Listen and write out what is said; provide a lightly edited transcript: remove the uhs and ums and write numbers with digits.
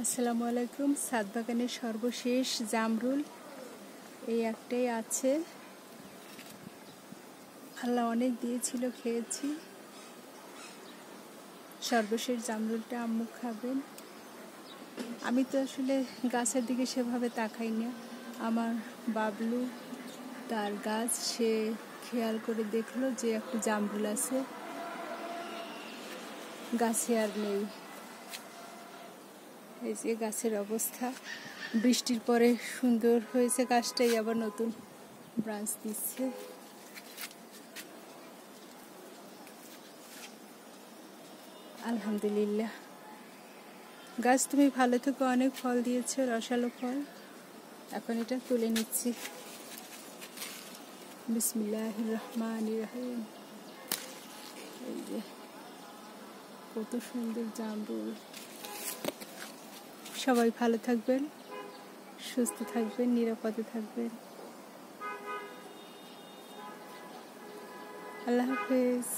আসসালামু আলাইকুম। ছাদ বাগানের সর্বশেষ জামরুল এই একটাই আছে। আল্লাহ অনেক দিয়েছিল, খেয়েছি। সর্বশেষ জামরুলটা আম্মু খাবেন। আমি তো আসলে গাছের দিকে সেভাবে তাকাই না। আমার বাবলু তার গাছ, সে খেয়াল করে দেখলো যে একটা জামরুল আছে, গাছে আর নেই। এই যে গাছের অবস্থা, বৃষ্টির পরে সুন্দর হয়েছে গাছটাই, আবার নতুন ব্রাঞ্চ দিচ্ছে। আলহামদুলিল্লাহ। গাছ তুমি ভালো থেকো, অনেক ফল দিয়েছো, রসালো ফল। এখন এটা তুলে নিচ্ছি। বিসমিল্লাহির রহমানির রহিম। এই যে কত সুন্দর জামরুল। সবাই ভালো থাকবেন, সুস্থ থাকবেন, নিরাপদে থাকবেন। আল্লাহ হাফেজ।